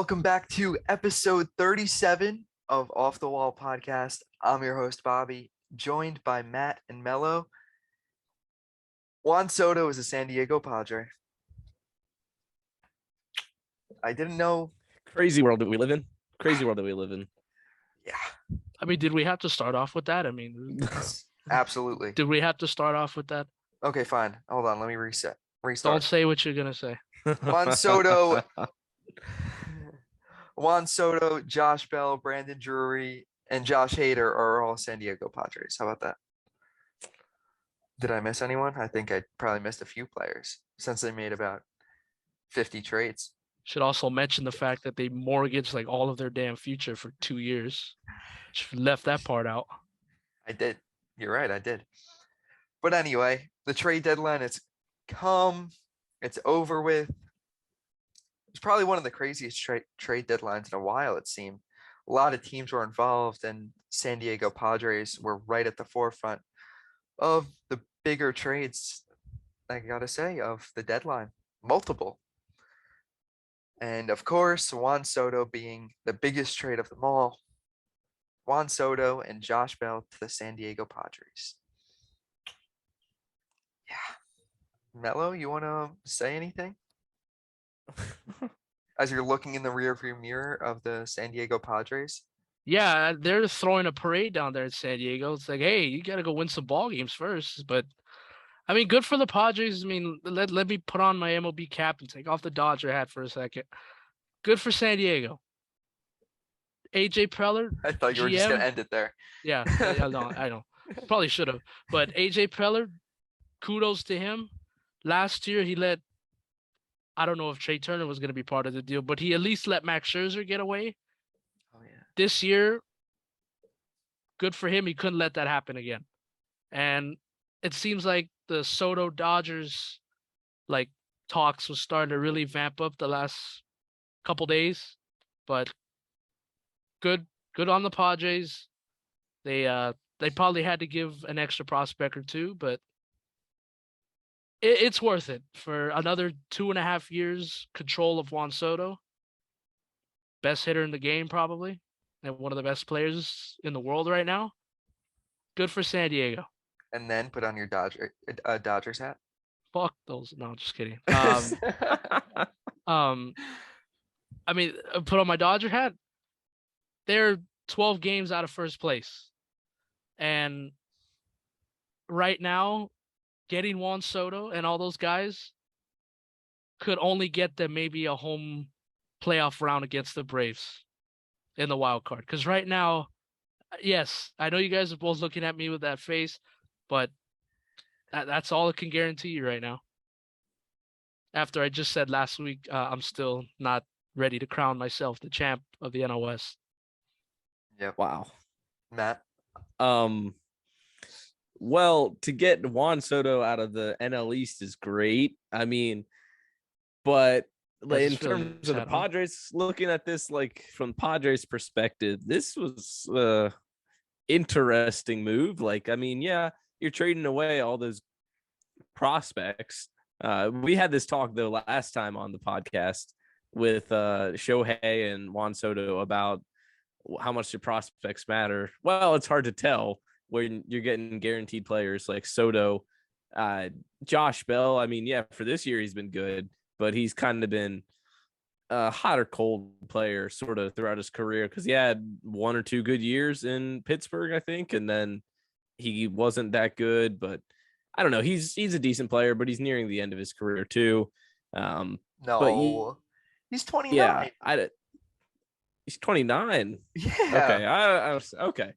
Welcome back to episode 37 of Off the Wall Podcast. I'm your host, Bobby, joined by Matt and Melo. Juan Soto is a San Diego Padre. I didn't know. Crazy world that we live in. Crazy world that we live in. Yeah. I mean, did we have to start off with that? Absolutely. Did we have to start off with that? Okay, fine. Hold on. Let me restart. Don't say what you're going to say. Juan Soto, Josh Bell, Brandon Drury, and Josh Hader are all San Diego Padres. How about that? Did I miss anyone? I think I probably missed a few players since they made about 50 trades. Should also mention the fact that they mortgaged like all of their damn future for 2 years. Just left that part out. I did. You're right. I did. But anyway, the trade deadline, it's come. It's over with. It's probably one of the craziest trade deadlines in a while, it seemed. A lot of teams were involved, and San Diego Padres were right at the forefront of the bigger trades, I gotta say, of the deadline. Multiple. And of course, Juan Soto being the biggest trade of them all. Juan Soto and Josh Bell to the San Diego Padres. Yeah. Melo, you want to say anything? As you're looking in the rearview mirror of the San Diego Padres? Yeah, they're throwing a parade down there in San Diego. It's like, hey, you got to go win some ball games first. But, I mean, good for the Padres. I mean, let me put on my MLB cap and take off the Dodger hat for a second. Good for San Diego. AJ Preller. I thought you were just going to end it there. Yeah, I know. Probably should have. But AJ Preller, kudos to him. Last year, he let, I don't know if Trey Turner was going to be part of the deal, but he at least let Max Scherzer get away. Oh, yeah. This year, good for him. He couldn't let that happen again. And it seems like the Soto Dodgers talks was starting to really vamp up the last couple days. But good on the Padres. They probably had to give an extra prospect or two, but it's worth it for another 2.5 years control of Juan Soto. Best hitter in the game, probably, and one of the best players in the world right now. Good for San Diego. And then put on your Dodgers hat. Fuck those. No, just kidding. I mean, put on my Dodger hat. They're 12 games out of first place. And right now, getting Juan Soto and all those guys could only get them maybe a home playoff round against the Braves in the wild card. Because right now, yes, I know you guys are both looking at me with that face, but that's all I can guarantee you right now. After I just said last week, I'm still not ready to crown myself the champ of the NL West. Yep. Wow. Matt? Well, to get Juan Soto out of the NL East is great. I mean, but in terms of the Padres, looking at this from Padres' perspective, this was an interesting move. I mean, yeah, you're trading away all those prospects. We had this talk though last time on the podcast with Shohei and Juan Soto about how much your prospects matter. Well, it's hard to tell when you're getting guaranteed players like Soto, Josh Bell. I mean, yeah, for this year he's been good, but he's kind of been a hot or cold player sort of throughout his career because he had 1 or 2 good years in Pittsburgh, I think, and then he wasn't that good. But I don't know. He's a decent player, but he's nearing the end of his career too. No, but he's 29. Yeah, he's 29. Yeah. Okay.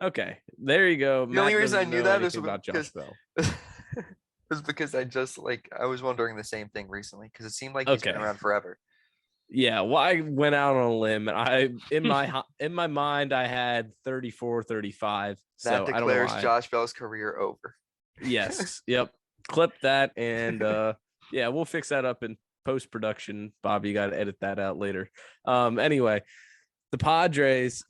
Okay. There you go. The only reason I knew that is about Josh Bell. was because I was wondering the same thing recently because it seemed like he's been around forever. Yeah, well, I went out on a limb and in my mind I had 34, 35. That declares Josh Bell's career over. Yes. Yep. Clip that and yeah, we'll fix that up in post-production. Bobby, you got to edit that out later. Anyway, the Padres,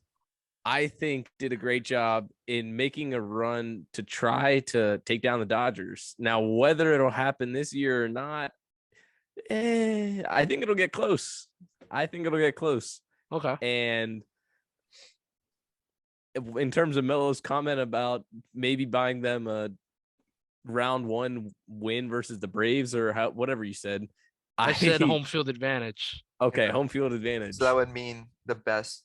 I think, did a great job in making a run to try to take down the Dodgers. Now, whether it'll happen this year or not, I think it'll get close. I think it'll get close. Okay. And in terms of Melo's comment about maybe buying them a round 1 win versus the Braves or whatever you said, I said home field advantage. Okay, Yeah. home field advantage. So that would mean the best.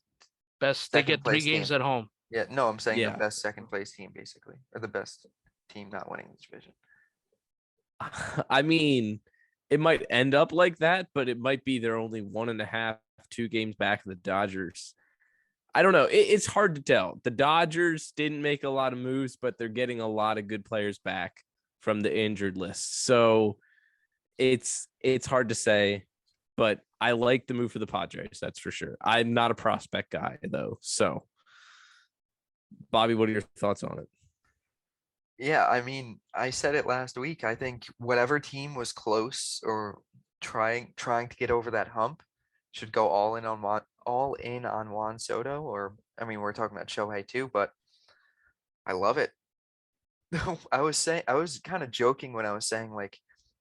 They get 3 games team at home. Yeah, no, I'm saying Yeah. the best second place team, basically, or the best team not winning the division. I mean, it might end up like that, but it might be they're only 1.5, 2 games back of the Dodgers. I don't know. It's hard to tell. The Dodgers didn't make a lot of moves, but they're getting a lot of good players back from the injured list. So it's hard to say, but I like the move for the Padres. That's for sure. I'm not a prospect guy though. So Bobby, what are your thoughts on it? Yeah, I mean, I said it last week. I think whatever team was close or trying to get over that hump should go all in on Juan Soto. Or I mean, we're talking about Shohei too, but I love it. I was kind of joking when I was saying, like,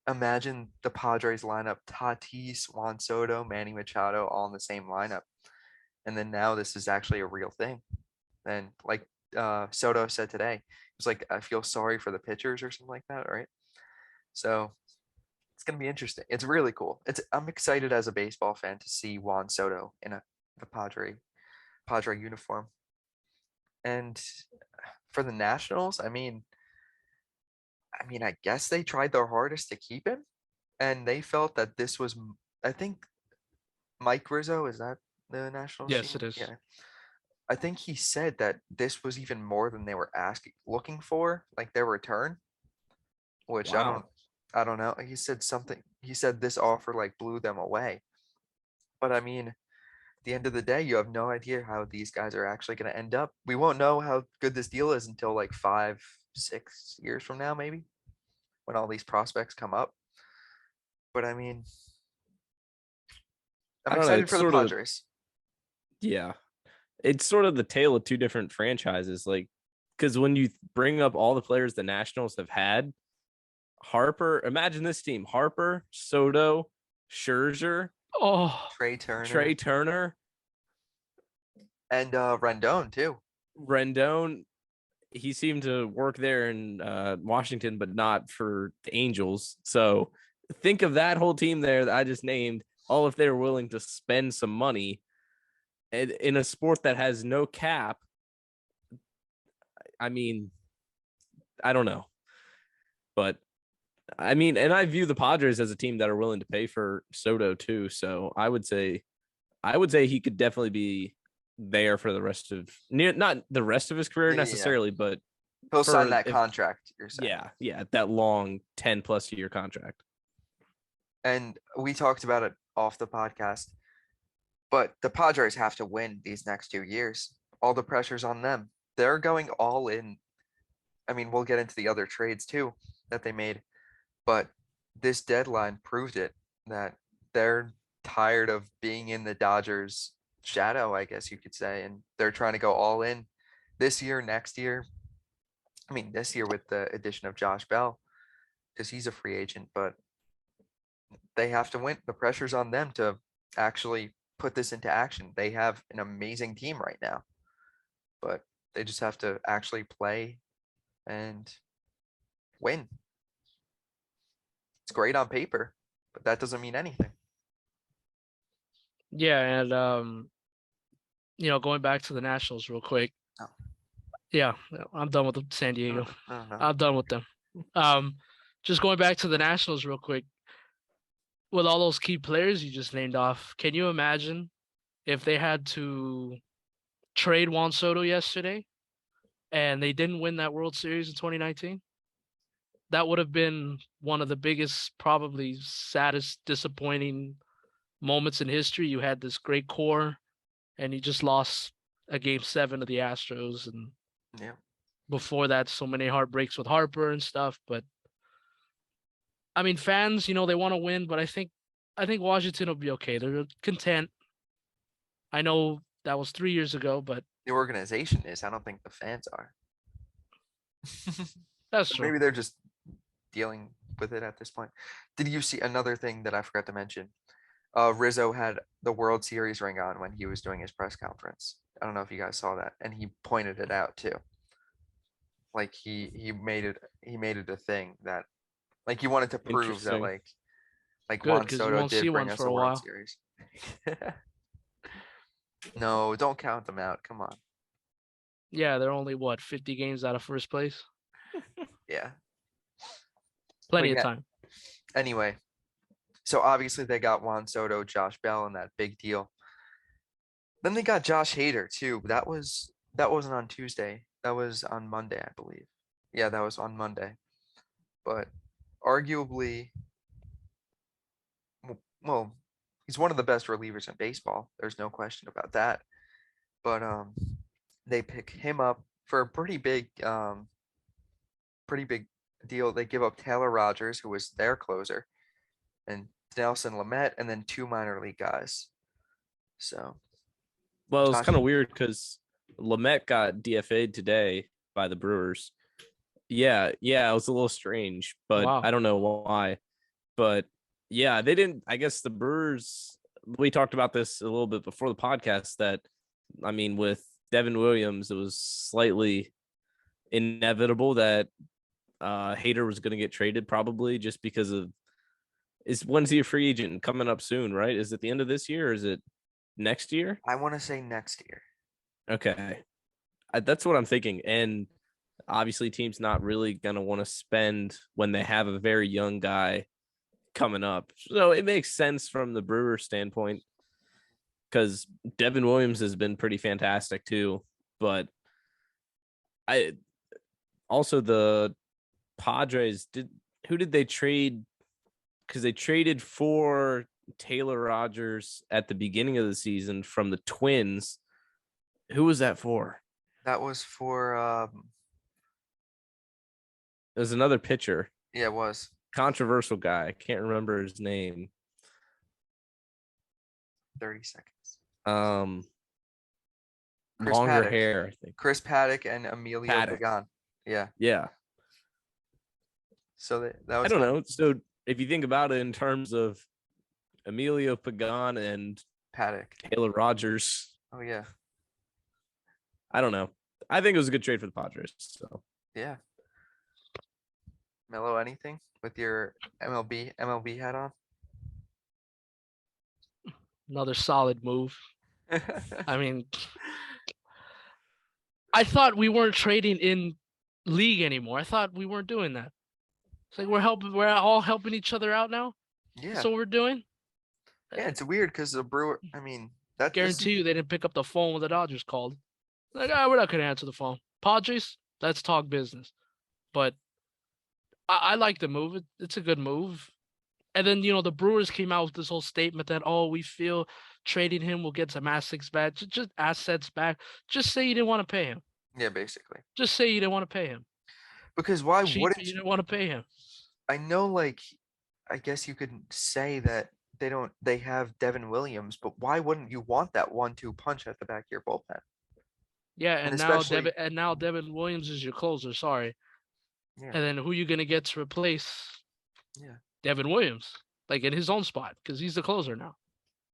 imagine the Padres lineup: Tatis, Juan Soto, Manny Machado, all in the same lineup, and then now this is actually a real thing. And like Soto said today, it's like, I feel sorry for the pitchers or something like that, right? So it's gonna be interesting. It's really cool. I'm excited as a baseball fan to see Juan Soto in the Padre uniform. And for the Nationals, I mean, I guess they tried their hardest to keep him, and they felt that this was, I think Mike Rizzo, is that the Nationals? Yes, it is. Yeah. I think he said that this was even more than they were looking for, like their return, which Wow. I don't know. He said something. He said this offer like blew them away. But I mean, at the end of the day, you have no idea how these guys are actually going to end up. We won't know how good this deal is until like 5, 6 years from now, maybe, when all these prospects come up. But I mean, I'm I don't know. excited It's for the sort of Padres. yeah. It's sort of the tale of 2 different franchises. Like, because when you bring up all the players the Nationals have had, Harper, imagine this team: Harper, Soto, Scherzer, Oh, Trey Trey Turner, and Rendon too. Rendon. He seemed to work there in Washington, but not for the Angels. So think of that whole team there that I just named, all if they're willing to spend some money in a sport that has no cap. I mean, I don't know. But I mean, and I view the Padres as a team that are willing to pay for Soto too. So I would say he could definitely be there for the rest of not the rest of his career Yeah. necessarily, but He'll sign that contract, you're saying. Yeah, that long 10+ year contract. And we talked about it off the podcast, but the Padres have to win these next 2 years. All the pressure's on them. They're going all in. I mean, we'll get into the other trades too that they made, but this deadline proved it, that they're tired of being in the Dodgers' shadow, I guess you could say, and they're trying to go all in this year, next year. I mean, this year with the addition of Josh Bell, because he's a free agent, but they have to win. The pressure's on them to actually put this into action. They have an amazing team right now, but they just have to actually play and win. It's great on paper, but that doesn't mean anything. yeah, and going back to the Nationals real quick. Oh. Yeah, I'm done with San Diego. No. I'm done with them. Just going back to the Nationals real quick. With all those key players you just named off, can you imagine if they had to trade Juan Soto yesterday and they didn't win that World Series in 2019? That would have been one of the biggest, probably saddest, disappointing moments in history. You had this great core and you just lost a game 7 of the Astros. And Yeah. before that, so many heartbreaks with Harper and stuff. But I mean, fans, they want to win, but I think Washington will be okay. They're content. I know that was 3 years ago, but The organization is. I don't think the fans are. that's true. Maybe they're just dealing with it at this point. Did you see another thing that I forgot to mention? Rizzo had the World Series ring on when he was doing his press conference. I don't know if you guys saw that, and he pointed it out too. Like he made it a thing that like he wanted to prove that Interesting. like Good, Juan 'cause you Soto won't see did bring one us for the a World while. Series. No, don't count them out. Come on. Yeah, they're only 50 games out of first place. Yeah. Plenty But of yeah, time. anyway, so obviously they got Juan Soto, Josh Bell, and that big deal. Then they got Josh Hader too. That wasn't on Tuesday. That was on Monday, I believe. Yeah, that was on Monday. But arguably, well, he's one of the best relievers in baseball. There's no question about that. But they pick him up for a pretty big deal. They give up Taylor Rogers, who was their closer, and Nelson Lamet, and then 2 minor league guys. So Well, it's Josh, kind of weird because Lamet got DFA'd today by the Brewers. Yeah, it was a little strange, but Wow. I don't know why. But yeah, they didn't. I guess the Brewers. We talked about this a little bit before the podcast. That I mean, with Devin Williams, it was slightly inevitable that Hader was going to get traded, probably just because of when's he a free agent coming up soon, right? Is it the end of this year or is it next year? I want to say next year. Okay, that's what I'm thinking, and obviously teams not really going to want to spend when they have a very young guy coming up. So it makes sense from the Brewers standpoint because Devin Williams has been pretty fantastic too. But I also the Padres who did they trade? Because they traded for Taylor Rogers at the beginning of the season from the Twins. Who was that for? That was for It was another pitcher. yeah, it was. Controversial guy. I can't remember his name. 30 seconds. Chris Longer Paddock. hair, I think. Chris Paddock and Emilio Paddock. Pagan. Yeah. Yeah. So that was I don't know. So if you think about it in terms of Emilio Pagan and Paddock. Taylor Rogers, Oh yeah. I don't know. I think it was a good trade for the Padres. So Yeah. Melo, anything with your MLB hat on? Another solid move. I mean, I thought we weren't trading in league anymore. I thought we weren't doing that. It's like we're all helping each other out now. Yeah. That's what we're doing. Yeah, it's weird because the Brewer. I mean, Guarantee you they didn't pick up the phone when the Dodgers called. Like, we're not gonna answer the phone. Padres, let's talk business. But I like the move. It's a good move. And then the Brewers came out with this whole statement that we feel trading him will get some assets back, just assets back. Just say you didn't want to pay him. Yeah, basically. Just say you didn't want to pay him. Because why Cheap, wouldn't you didn't want to pay him? I know? Like, I guess you could say that they have Devin Williams, but why wouldn't you want that 1-2 punch at the back of your bullpen? Yeah, And and now especially- Devin Williams is your closer. Sorry. Yeah. And then who you gonna get to replace? Yeah. Devin Williams, like in his own spot, because he's the closer now.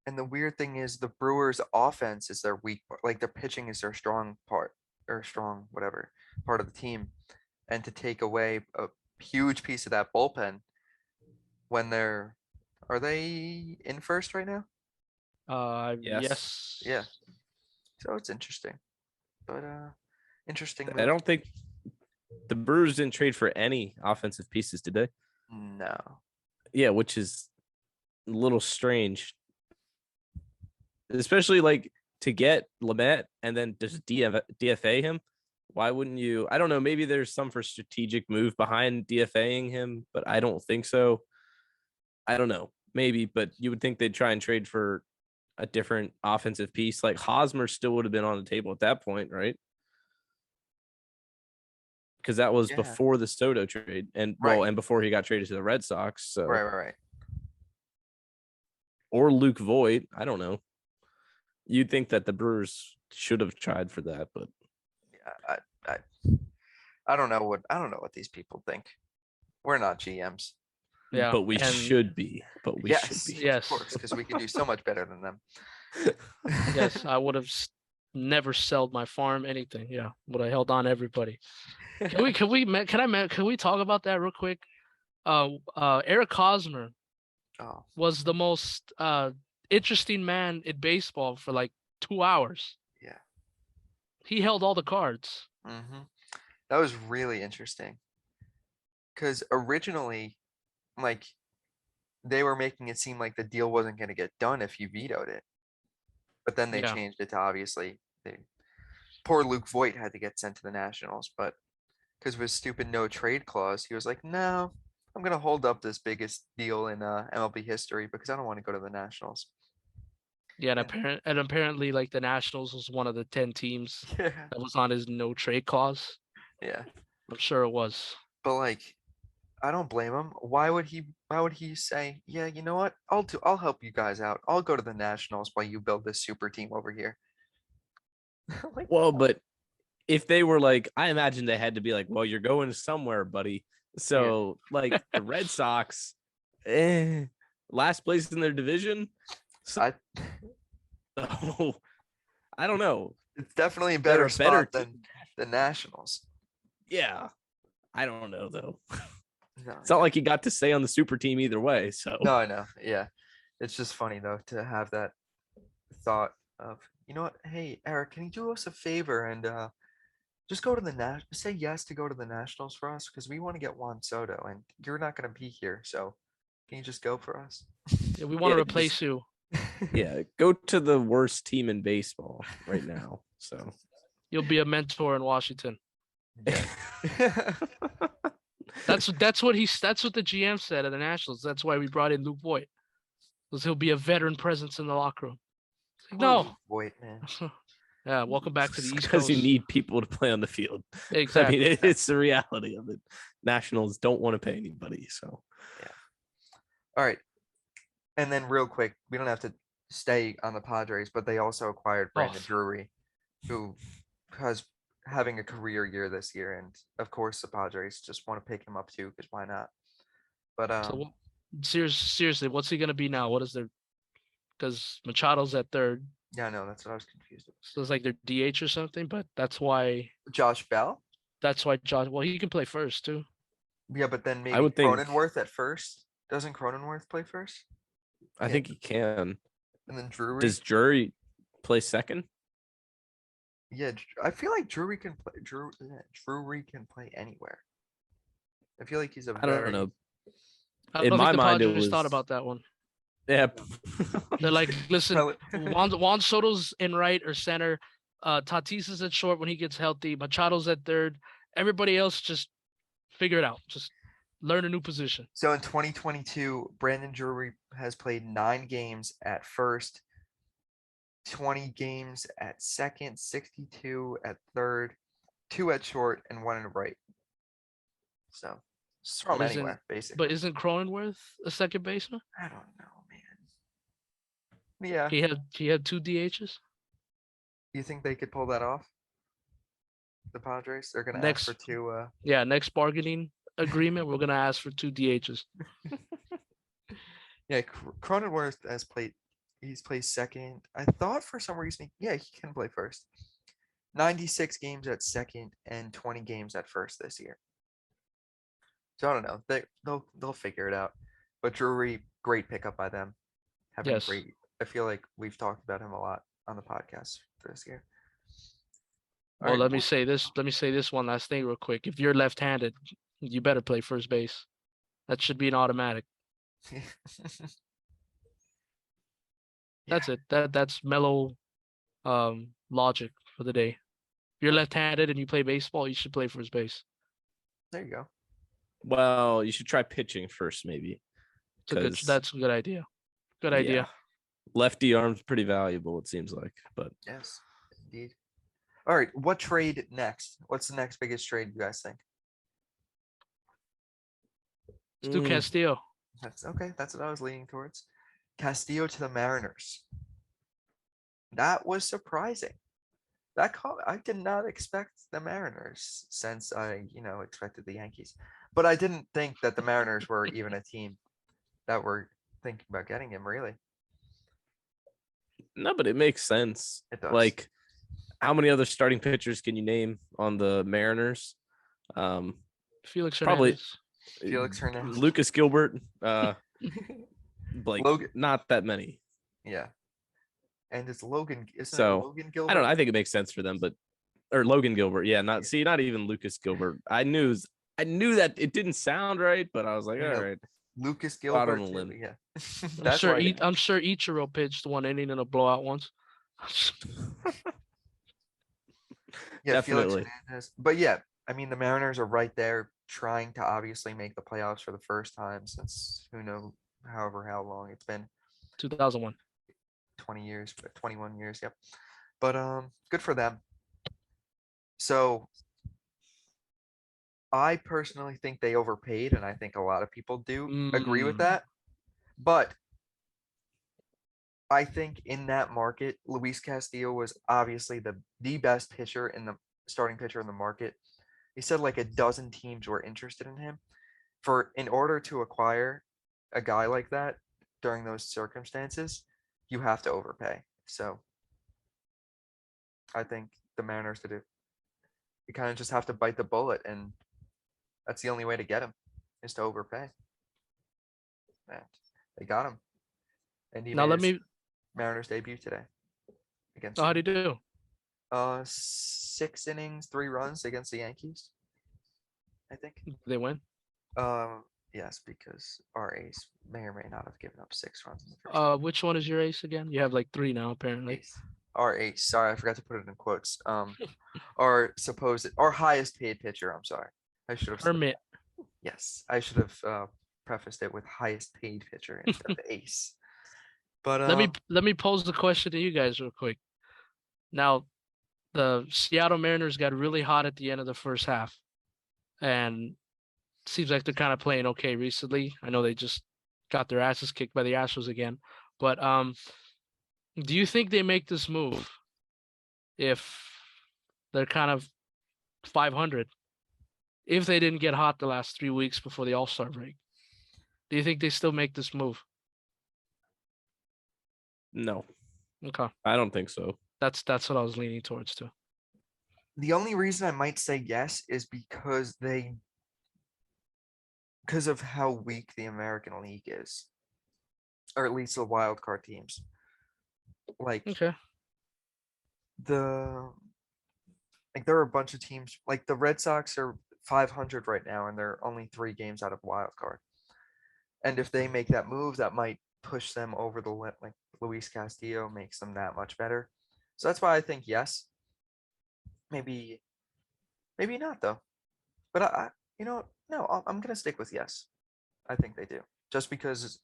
And the weird thing is the Brewers' offense is their weak part. Like their pitching is their strong part or strong whatever part of the team. And to take away a huge piece of that bullpen when are they in first right now? Yes. Yeah. So it's interesting. But interesting I move. don't think the Brewers didn't trade for any offensive pieces, did they? No. Yeah, which is a little strange. Especially like to get Lamet and then just DFA him. Why wouldn't you? I don't know. Maybe there's some for strategic move behind DFAing him, but I don't think so. I don't know. Maybe, but you would think they'd try and trade for a different offensive piece. Like Hosmer still would have been on the table at that point, right? Because that was before the Soto trade, and and before he got traded to the Red Sox. So Right. Or Luke Voigt. I don't know. You'd think that the Brewers should have tried for that, but yeah, I don't know what these people think. We're not GMs. Yeah, But we and should be. But we Yes, should be. yes, of course, because we can do so much better than them. yes, I would have never sold my farm, anything. Yeah, would have held on everybody. Can we talk about that real quick? Eric Hosmer Oh, was the most interesting man in baseball for like 2 hours. yeah. He held all the cards. That was really interesting. Because originally, like, they were making it seem like the deal wasn't going to get done if you vetoed it. But then they Yeah. changed it to obviously, poor Luke Voigt had to get sent to the Nationals. But because of his stupid no trade clause, he was like, no, I'm going to hold up this biggest deal in MLB history because I don't want to go to the Nationals. Yeah, and apparently, like the Nationals was one of the 10 teams Yeah. that was on his no trade clause. Yeah. I'm sure it was. But like, I don't blame him. Why would he say, yeah, you know what? I'll help you guys out. I'll go to the Nationals while you build this super team over here. Like, Well, but if they were like, I imagine they had to be like, well, you're going somewhere, buddy. So like the Red Sox, last place in their division. So, I I don't know. it's definitely a They're better a better spot than the Nationals. Yeah. I don't know though. No, It's not like he got to stay on the super team either way. So no, I know. Yeah. It's just funny though to have that thought of, you know what? Hey, Eric, can you do us a favor and just go to the say yes to go to the Nationals for us because we want to get Juan Soto and you're not going to be here. So can you just go for us? Yeah, we want to Yeah, replace just- you. yeah, go to the worst team in baseball right now. So You'll be a mentor in Washington. Yeah. That's what the GM said at the Nationals. That's why we brought in Luke Voigt, because he'll be a veteran presence in the locker room. Like, no. Wait, man. Yeah, welcome back to the East because Coast. you need people to play on the field. Exactly. I mean, it's the reality of it. Nationals don't want to pay anybody. So All right. And then real quick, we don't have to stay on the Padres, but they also acquired Brandon Drury, who has having a career year this year. And of course, the Padres just want to pick him up too, because why not? But So seriously, what's he gonna be now? What is their? Because Machado's at third, yeah, no, that's what I was confused about. so it's like their DH or something. But that's why Josh Bell? Josh. Well, he can play first too. Yeah, but then maybe I would think Cronenworth at first. Doesn't Cronenworth play first? I think he can. And then Drury. Does Drury play second? Yeah, I feel like Drury can play. Drury can play anywhere. I feel like he's a I don't know. I In don't my think the mind, it Padres thought was- about that one. Yeah. They're like, listen, Probably- Juan Soto's in right or center. Tatis is at short when he gets healthy. Machado's at third. Everybody else just figure it out. Just learn a new position. So in 2022, Brandon Drury has played 9 games at first, 20 games at second, 62 at third, 2 at short, and 1 in right. So just throw him But anywhere, basically. But isn't Cronenworth a second baseman? I don't know, man. Yeah. He had 2 DHs. You think they could pull that off? The Padres? They're gonna ask Next- for 2 Yeah, next bargaining agreement, we're gonna ask for 2 DHs. yeah, Cronenworth has played. He's played second. I thought for some reason, yeah, he can play first. 96 games at second and 20 games at first this year. So I don't know. They'll figure it out. But Drury, great pickup by them. Having Yes. great. I feel like we've talked about him a lot on the podcast for this year. All Well, right, let me say this one last thing real quick. If you're left-handed, you better play first base. That should be an automatic. That's it. That's Melo logic for the day. If you're left-handed and you play baseball, you should play first base. There you go. Well, you should try pitching first, maybe. That's a good idea. Good idea. Yeah. Lefty arm's pretty valuable, it seems like. But Yes, indeed. All right, what trade next? What's the next biggest trade you guys think? Let's do Castillo. That's okay. That's what I was leaning towards. Castillo to the Mariners. That was surprising. I did not expect the Mariners since I, expected the Yankees. But I didn't think that the Mariners were even a team that were thinking about getting him, really. No, but it makes sense. It does. Like, how many other starting pitchers can you name on the Mariners? Felix Probably Hernandez. Felix Hernandez. Lucas Gilbert. Like Logan. not that many. Yeah. And it's Logan. Isn't So, it Logan Gilbert? I don't know. I think it makes sense for them, but or Logan Gilbert. Yeah, not even Lucas Gilbert. I knew that it didn't sound right, but I was like, No. all right. Lucas Out Gilbert. on a limb. Yeah. I'm sure. right. I'm sure Ichiro pitched one inning in a blowout once. Yeah, Definitely. Felix Hernandez. But yeah, I mean, the Mariners are right there trying to obviously make the playoffs for the first time since however how long it's been. 2001. 20 years, 21 years. Yep. But good for them. So I personally think they overpaid, and I think a lot of people do agree with that. But I think in that market, Luis Castillo was obviously the best pitcher in the starting pitcher in the market. He said like a dozen teams were interested in him. In order to acquire a guy like that during those circumstances, you have to overpay. So I think the Mariners did it. You kind of just have to bite the bullet, and that's the only way to get him is to overpay. And they got him. And he Now made let his me. Mariners debut today against Oh, how'd he do? 6 innings, 3 runs against the Yankees, I think. They win. Yes, because our ace may or may not have given up 6 runs in the first. Which one is your ace again? You have like 3 now, apparently. Ace. Our ace. Sorry, I forgot to put it in quotes. Our highest paid pitcher. I'm sorry. I should have. Hermit. Yes, I should have prefaced it with highest paid pitcher instead of ace. But let me pose the question to you guys real quick. Now, the Seattle Mariners got really hot at the end of the first half, and seems like they're kind of playing okay recently. I know they just got their asses kicked by the Astros again, but do you think they make this move if they're kind of 500? If they didn't get hot the last 3 weeks before the All-Star break, do you think they still make this move? No. Okay. I don't think so. That's what I was leaning towards too. The only reason I might say yes is because of how weak the American League is, or at least the wild card teams. Like Okay. there are a bunch of teams. Like the Red Sox are 500 right now, and they're only 3 games out of wild card. And if they make that move, that might push them over the limit. Like Luis Castillo makes them that much better. So that's why I think yes. Maybe not though. But no, I'm gonna stick with yes. I think they do, just because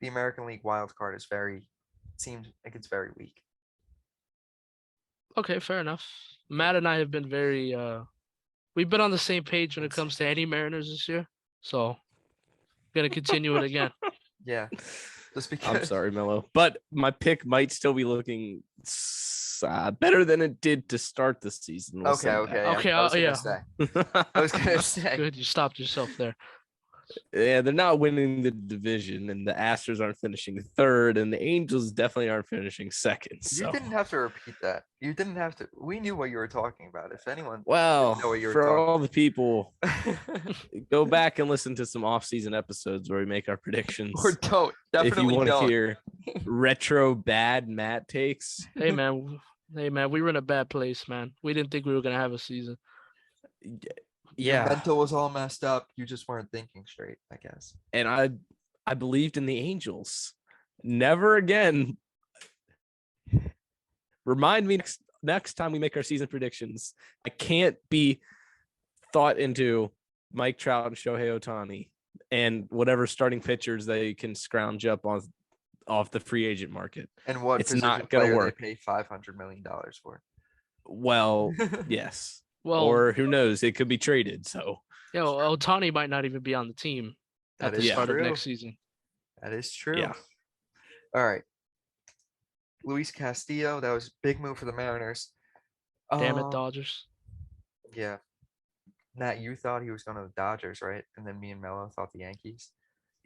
the American League wild card seems like it's very weak. Okay, fair enough. Matt and I have been we've been on the same page when it comes to any Mariners this year. So gonna continue it again. Yeah. Just because I'm sorry, Melo, but my pick might still be looking better than it did to start the season. We'll Okay. Okay, I was gonna yeah. say. I was gonna say. Good, you stopped yourself there. Yeah, they're not winning the division, and the Astros aren't finishing third, and the Angels definitely aren't finishing second. So. You didn't have to repeat that. You didn't have to. We knew what you were talking about. If anyone, Well, didn't know what you were for talking all the people, about. go back and listen to some off-season episodes where we make our predictions. Or don't. If you Definitely want to don't. hear retro bad Matt takes. Hey man, we were in a bad place, man. We didn't think we were gonna have a season. Your mental was all messed up. You just weren't thinking straight, I guess. And I believed in the Angels. Never again. Remind me next time we make our season predictions. I can't be thought into Mike Trout and Shohei Ohtani and whatever starting pitchers they can scrounge up off the free agent market. And what It's position not gonna player work. they pay $500 million for? Well, yes. Well, or who knows? It could be traded. So Ohtani might not even be on the team at the start of next season. That is true. Yeah. All right. Luis Castillo, that was a big move for the Mariners. Damn it, Dodgers. Yeah. Nat, you thought he was going to the Dodgers, right? And then me and Melo thought the Yankees.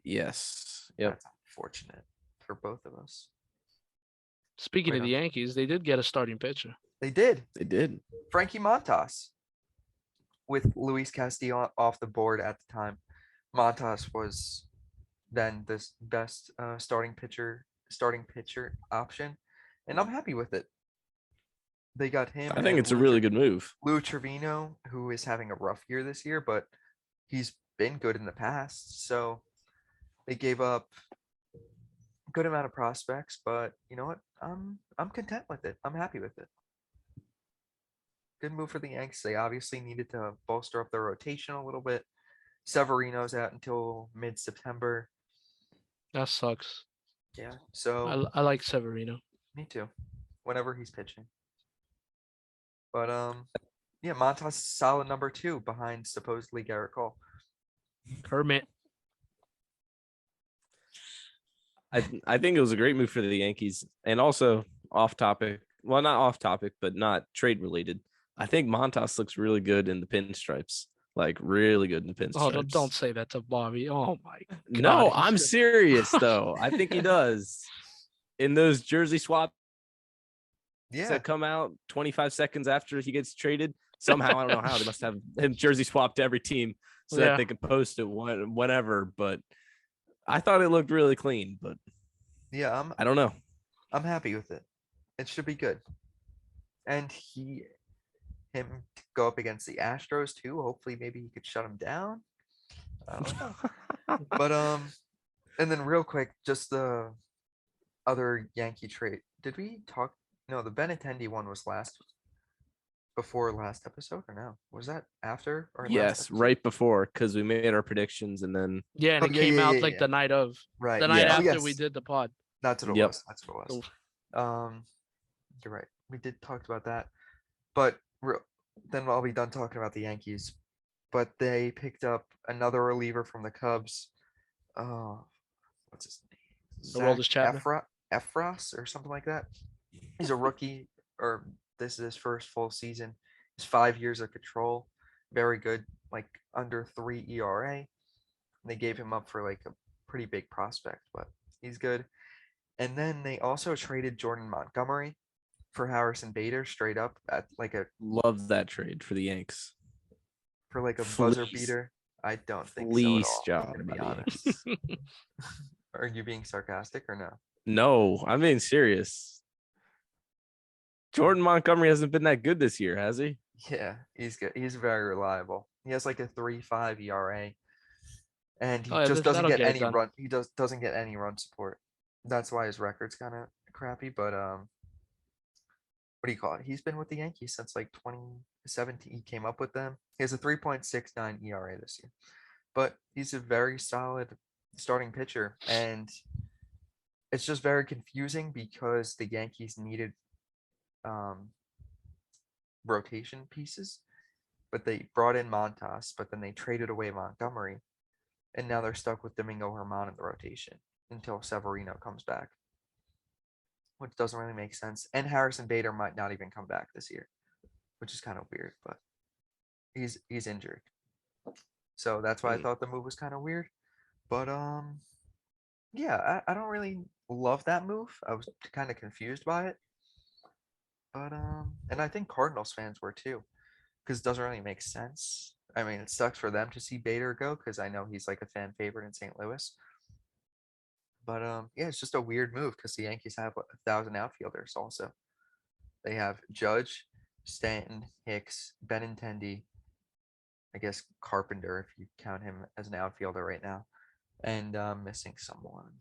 Yes. Yep. That's unfortunate for both of us. Speaking Quite of the Yankees, they did get a starting pitcher. They did. They did. Frankie Montas with Luis Castillo off the board at the time. Montas was then the best starting pitcher option, and I'm happy with it. They got him. I think it's a really good move. Lou Trevino, who is having a rough year this year, but he's been good in the past. So they gave up a good amount of prospects, but you know what? I'm content with it. I'm happy with it. Good move for the Yanks. They obviously needed to bolster up their rotation a little bit. Severino's out until mid-September. That sucks. Yeah, so I like Severino. me too. Whenever he's pitching. But yeah, Montas is solid number 2 behind supposedly Garrett Cole. Kermit. I think it was a great move for the Yankees. And also off topic. Well, not off topic, but not trade related. I think Montas looks really good in the pinstripes. Like really good in the pinstripes. Oh, don't say that to Bobby. Oh my God. No, I'm serious though. I think he does. In those jersey swaps that come out 25 seconds after he gets traded. Somehow, I don't know how, they must have him jersey swapped to every team so that they can post it whenever. But I thought it looked really clean. But yeah, I don't know. I'm happy with it. It should be good. And him to go up against the Astros too. Hopefully, maybe he could shut him down. I don't know. But and then real quick, just the other Yankee trade. Did we talk? No, the Benintendi one was before last episode, or no? Was that after? Or yes, right before, because we made our predictions and then and it came out like the night of, right, the night after we did the pod. That's what it was. That's what it was. You're right. We did talk about that, but then I'll be done talking about the Yankees. But they picked up another reliever from the Cubs. What's his name? The world is Chapman. Efros or something like that. He's a rookie, or this is his first full season. He's 5 years of control. Very good, like under 3 ERA. And they gave him up for like a pretty big prospect, but he's good. And then they also traded Jordan Montgomery for Harrison Bader straight up at like a love that trade for the Yanks. For like a buzzer beater. I don't think Fleece so at all, job, to be honest. Are you being sarcastic or no? No, I'm being serious. Jordan Montgomery hasn't been that good this year, has he? Yeah, he's good. He's very reliable. He has like a 3.5 ERA, and he just doesn't get any run. He doesn't get any run support. That's why his record's kind of crappy. But what do you call it? He's been with the Yankees since like 2017. He came up with them. He has a 3.69 ERA this year, but he's a very solid starting pitcher, and it's just very confusing because the Yankees needed rotation pieces, but they brought in Montas, but then they traded away Montgomery, and now they're stuck with Domingo Germán in the rotation until Severino comes back, which doesn't really make sense. And Harrison Bader might not even come back this year, which is kind of weird, but he's injured. So that's why I thought the move was kind of weird. But yeah, I don't really love that move. I was kind of confused by it. But and I think Cardinals fans were too, because it doesn't really make sense. I mean, it sucks for them to see Bader go because I know he's like a fan favorite in St. Louis. But yeah, it's just a weird move because the Yankees have 1,000 outfielders also. They have Judge, Stanton, Hicks, Benintendi, I guess Carpenter if you count him as an outfielder right now, and missing someone.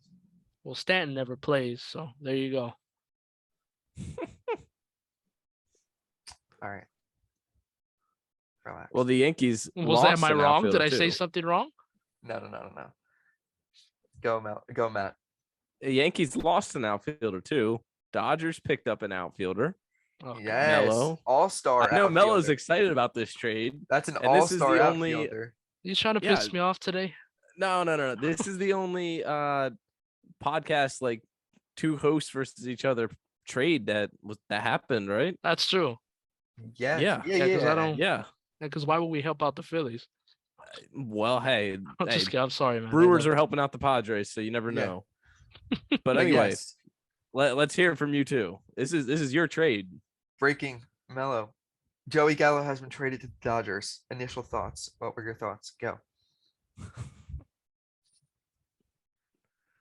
Well, Stanton never plays, so there you go. All right. Relax. Well, the Yankees am I wrong? Did I say something wrong? No. Go, Matt. The Yankees lost an outfielder too. Dodgers picked up an outfielder. Okay. Yes, Melo. All-star. I know Melo's excited about this trade. That's an all-star outfielder. You trying to piss me off today? No. This is the only podcast like two hosts versus each other trade that happened, right? That's true. Yeah. Yeah. Because why would we help out the Phillies? Well, hey, I'm just kidding. I'm sorry, man. Brewers are helping out the Padres, so you never know. But anyway, yes, let's hear from you too. This is your trade. breaking Melo. Joey Gallo has been traded to the Dodgers. Initial thoughts. What were your thoughts? Go.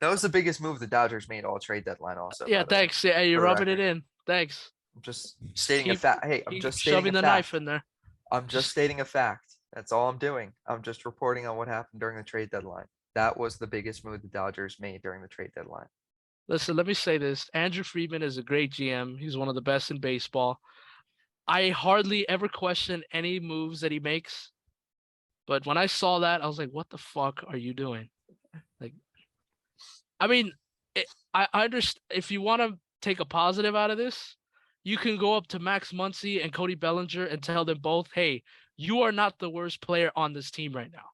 That was the biggest move the Dodgers made all trade deadline. Also, Yeah, thanks. Yeah, you're rubbing it in. Thanks. I'm just stating a Keep- fact. Hey, I'm Keep just stating shoving a the fact. knife in there. I'm just stating a fact. That's all I'm doing. I'm just reporting on what happened during the trade deadline. That was the biggest move the Dodgers made during the trade deadline. Listen, let me say this. Andrew Friedman is a great GM. He's one of the best in baseball. I hardly ever question any moves that he makes. But when I saw that, I was like, what the fuck are you doing? Like, I mean, I understand if you want to take a positive out of this, you can go up to Max Muncy and Cody Bellinger and tell them both, hey, you are not the worst player on this team right now.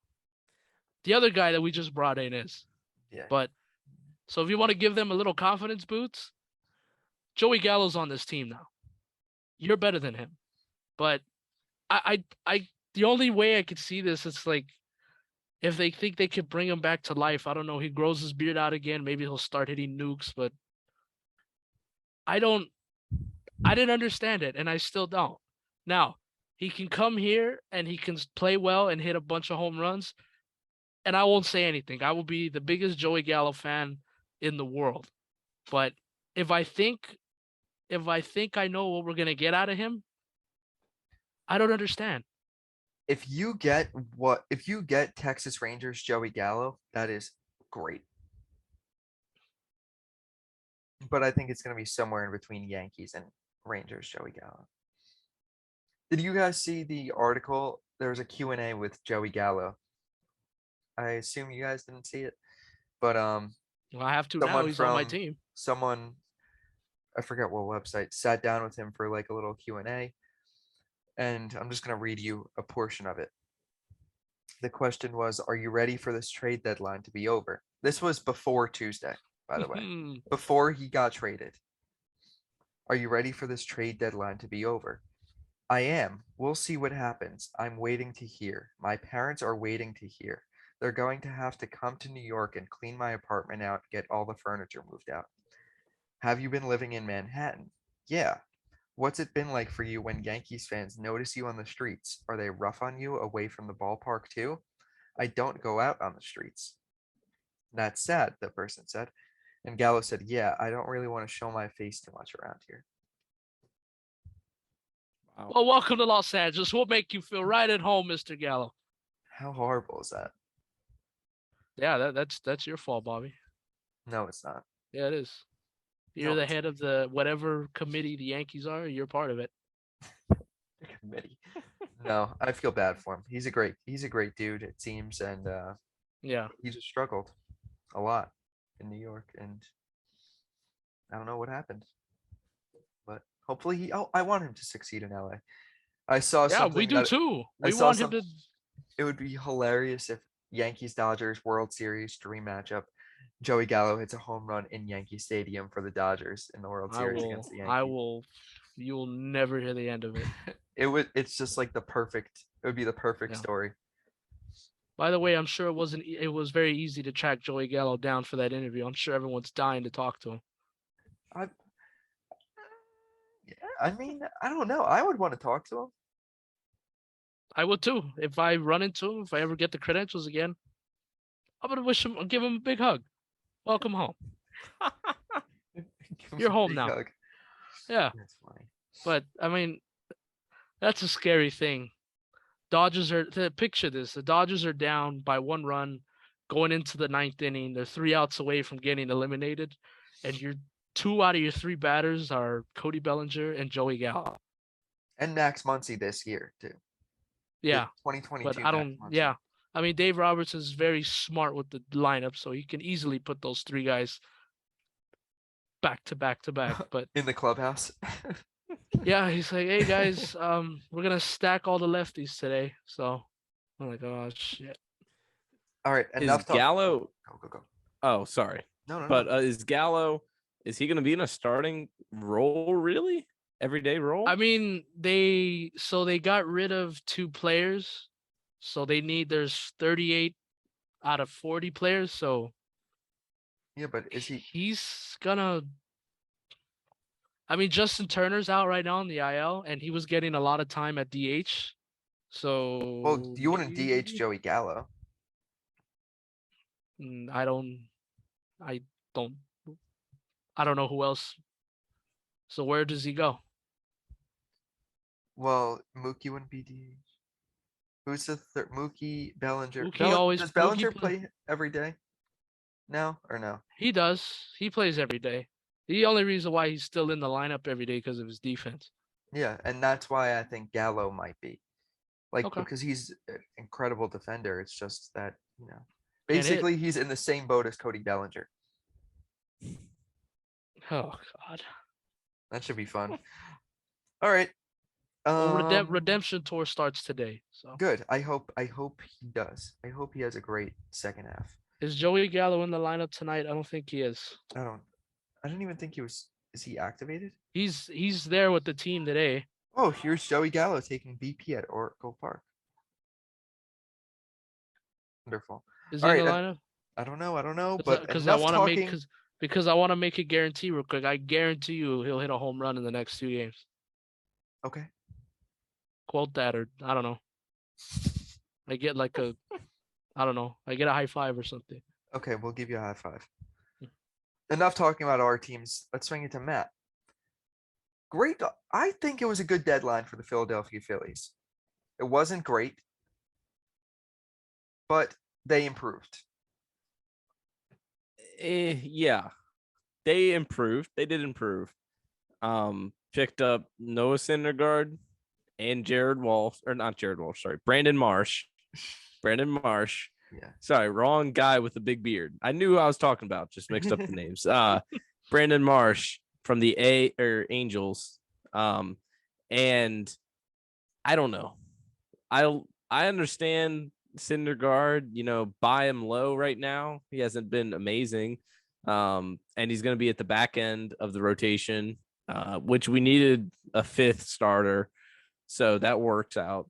The other guy that we just brought in is. Yeah. But so if you want to give them a little confidence boost, Joey Gallo's on this team now. You're better than him. But I the only way I could see this is like if they think they could bring him back to life. I don't know. He grows his beard out again. Maybe he'll start hitting nukes, but I didn't understand it, and I still don't. Now, he can come here and he can play well and hit a bunch of home runs, and I won't say anything. I will be the biggest Joey Gallo fan in the world. But if I think I know what we're gonna get out of him, I don't understand. If you get Texas Rangers Joey Gallo, that is great. But I think it's going to be somewhere in between Yankees and Rangers Joey Gallo. Did you guys see the article? There was a Q&A with Joey Gallo. I assume you guys didn't see it, but Well, I have to now. someone He's on my from team. someone, I forget what website, sat down with him for like a little Q&A, and I'm just going to read you a portion of it. The question was, are you ready for this trade deadline to be over? This was before Tuesday, by the way, before he got traded. Are you ready for this trade deadline to be over? I am. We'll see what happens. I'm waiting to hear. My parents are waiting to hear. They're going to have to come to New York and clean my apartment out, get all the furniture moved out. Have you been living in Manhattan? Yeah. What's it been like for you when Yankees fans notice you on the streets? Are they rough on you away from the ballpark too? I don't go out on the streets. That's sad, the person said. And Gallo said, yeah, I don't really want to show my face too much around here. Wow. Well, welcome to Los Angeles. We'll make you feel right at home, Mr. Gallo. How horrible is that? Yeah, that's your fault, Bobby. No, it's not. Yeah, it is. You're the head of the whatever committee the Yankees are. You're part of it. Committee. No, I feel bad for him. He's a great dude, it seems, and Yeah. he just struggled a lot in New York, and I don't know what happened. But hopefully I want him to succeed in LA. I saw Yeah, something we do too. We saw want him to. It would be hilarious if Yankees Dodgers World Series dream matchup. Joey Gallo hits a home run in Yankee Stadium for the Dodgers in the World Series against the Yankees. You'll never hear the end of it. It's just like it would be the perfect story. By the way, I'm sure it was very easy to track Joey Gallo down for that interview. I'm sure everyone's dying to talk to him. I mean, I don't know. I would want to talk to him. I would too. If I run into him, if I ever get the credentials again, I'm gonna give him a big hug. Welcome home. You're home now. Hug. Yeah. That's funny. But I mean, that's a scary thing. Picture this. The Dodgers are down by 1 run going into the 9th inning. They're 3 outs away from getting eliminated. And your 2 out of your 3 batters are Cody Bellinger and Joey Gallo. And Max Muncy this year too. Yeah. 2022. But I don't. Yeah. I mean, Dave Roberts is very smart with the lineup, so he can easily put those 3 guys back to back to back. But in the clubhouse. Yeah, he's like, hey guys, we're gonna stack all the lefties today. So I'm like, oh shit. All right, enough talk. Gallo. Go. Oh, sorry. No. But is Gallo? Is he gonna be in a starting role? Really? everyday role? I mean, they got rid of 2 players, so there's 38 out of 40 players. So Yeah, but is he? he's gonna. I mean, Justin Turner's out right now in the IL, and he was getting a lot of time at DH. Well, So you wouldn't DH maybe Joey Gallo. I don't. I don't. I don't know who else. So where does he go? Well, Mookie wouldn't be DH. Who's the third? Mookie, Bellinger. Does Bellinger play every day now or no? He does. He plays every day. The only reason why he's still in the lineup every day because of his defense. Yeah, and that's why I think Gallo might be. Like, Okay. because he's an incredible defender. It's just that, Can't hit. basically he's in the same boat as Cody Bellinger. Oh God. That should be fun. All right. Well, redemption tour starts today. So Good. I hope he does. I hope he has a great second half. is Joey Gallo in the lineup tonight? I don't think he is. I didn't even think he was. Is he activated? He's there with the team today. Oh, here's Joey Gallo taking BP at Oracle Park. Wonderful. Is he All in the right, lineup? I don't know, but Because enough talking. I want to make a guarantee real quick. I guarantee you he'll hit a home run in the next 2 games. Okay. Quote that, or I don't know. I get like a, I don't know. I get a high five or something. Okay, we'll give you a high five. Enough talking about our teams. Let's swing it to Matt. Great. I think it was a good deadline for the Philadelphia Phillies. It wasn't great, but they improved. Yeah, they improved. They did improve. Picked up Noah Syndergaard and Brandon Marsh. Brandon Marsh. Yeah. Sorry, wrong guy with the big beard. I knew who I was talking about, just mixed up the names. Brandon Marsh from the Angels. And I don't know. I understand Syndergaard, buy him low right now. He hasn't been amazing. And he's going to be at the back end of the rotation, which we needed a 5th starter. So that works out.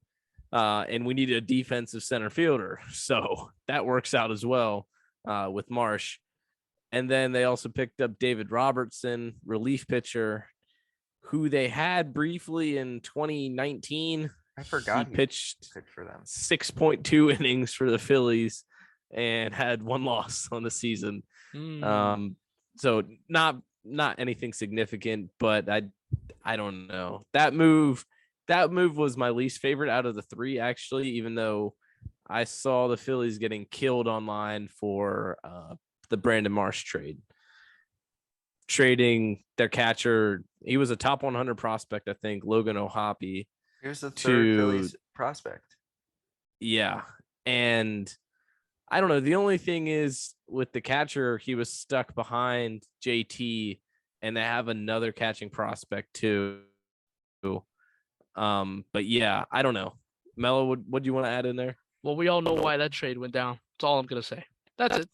And we need a defensive center fielder. So that works out as well with Marsh. And then they also picked up David Robertson, relief pitcher, who they had briefly in 2019. I forgot he pitched for them 6.2 innings for the Phillies and had 1 loss on the season. So not anything significant, but I don't know. That move was my least favorite out of the 3, actually, even though I saw the Phillies getting killed online for the Brandon Marsh trade. Trading their catcher. He was a top 100 prospect, I think, Logan O'Hoppe. Here's the third Phillies prospect. Yeah. And I don't know. The only thing is with the catcher, he was stuck behind JT, and they have another catching prospect too. But yeah, I don't know. Melo, what do you want to add in there? Well, we all know why that trade went down. That's all I'm gonna say. That's it.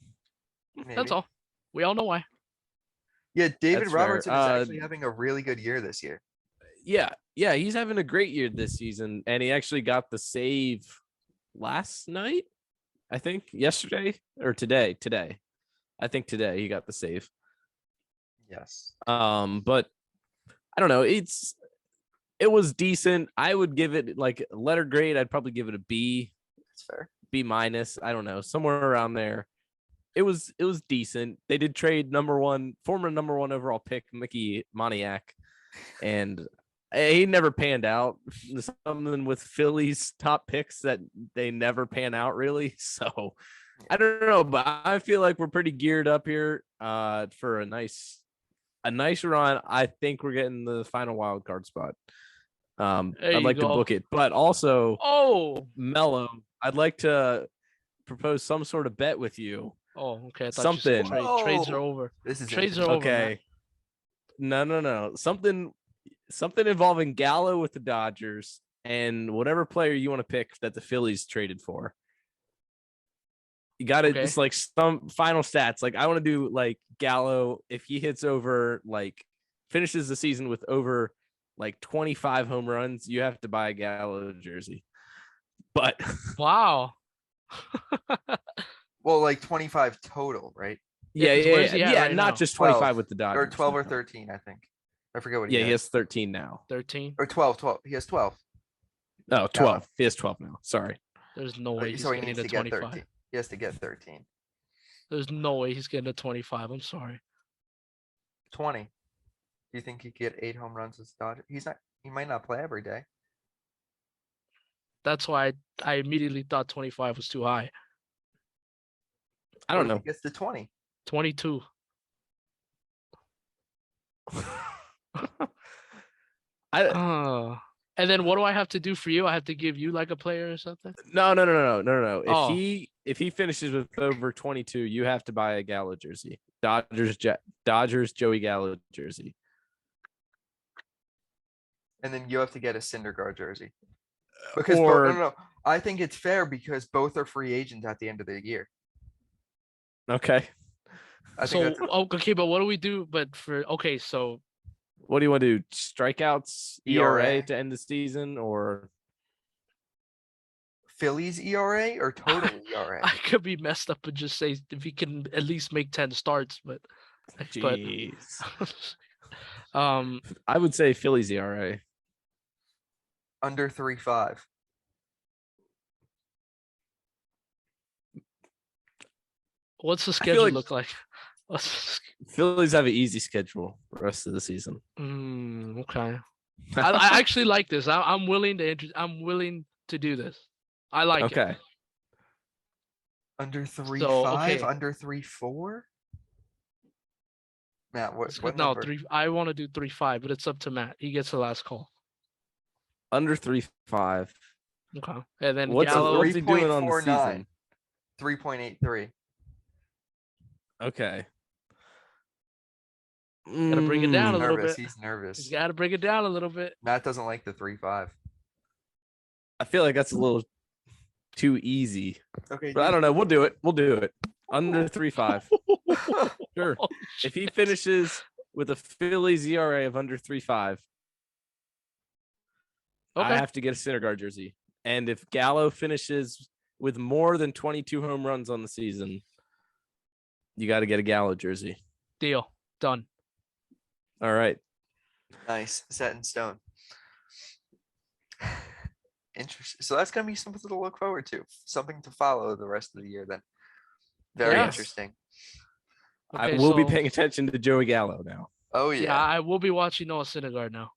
Maybe. That's all. We all know why. Yeah, David That's Robertson fair. is actually having a really good year this year. Yeah, he's having a great year this season, and he actually got the save last night. I think yesterday or today. I think today he got the save. Yes. But I don't know. It was decent. I would give it like a letter grade. I'd probably give it a B. That's fair. B minus. I don't know, somewhere around there. It was decent. They did trade former number 1 overall pick Mickey Moniak, and he never panned out. Something with Phillies top picks that they never pan out really. So I don't know, but I feel like we're pretty geared up here for a nice run. I think we're getting the final wild card spot. I'd like to book it, but also, Melo, I'd like to propose some sort of bet with you. Oh, okay. I thought Something. Trades are over. Trades are over. Okay. No. Something involving Gallo with the Dodgers and whatever player you want to pick that the Phillies traded for. You got it. It's like some final stats. Like I want to do like Gallo if he hits over, like finishes the season with over like 25 home runs, you have to buy a Gallo jersey. But Wow. Well, like 25 total, right? Where's he at right not now? just 25 12 with the or Dodgers. 12 or 13, I think. I forget what he Yeah, he has. has 13 now. 13. Or 12. He has 12. No, 12. He has 12 now. Sorry. There's no way he's So he getting needs to to get 25. 13. He has to get 13. There's no way he's getting to 25. I'm sorry. 20. Do you think he could get 8 home runs as a Dodger? He might not play every day. That's why I immediately thought 25 was too high. I don't What if know. he gets to 20. 22. And then what do I have to do for you? I have to give you like a player or something? No. Oh. If he finishes with over 22, you have to buy a Gallo jersey. Dodgers Joey Gallo jersey. And then you have to get a Syndergaard jersey. Because no. I think it's fair because both are free agents at the end of the year. Okay. Okay, but what do we do? So what do you want to do? Strikeouts, ERA ERA to end the season, or Phillies ERA or total ERA? I could be messed up and just say if he can at least make 10 starts, but jeez. I would say Phillies ERA. Under 3.5. What's the schedule look like? Phillies have an easy schedule the rest of the season. Okay. I actually like this. I'm willing to do this. I like it. Okay. Under 3.5, under 3.4. Matt, what no, number? 3. I want to do 3.5, but it's up to Matt. He gets the last call. Under 3.5. Okay. And then what's he doing on the season? 3.83. Okay. Gotta bring it down a little bit. He's nervous. He's got to bring it down a little bit. Matt doesn't like the 3.5. I feel like that's a little too easy. Okay. But I don't know. We'll do it. Under 3.5. Sure. If he finishes with a Phillies ERA of under 3.5, I have to get a Syndergaard jersey. And if Gallo finishes with more than 22 home runs on the season, you got to get a Gallo jersey. Deal. Done. All right. Nice. Set in stone. Interesting. So that's going to be something to look forward to. Something to follow the rest of the year then. Very interesting. I will be paying attention to Joey Gallo now. Oh, yeah. Yeah, I will be watching Noah Syndergaard now.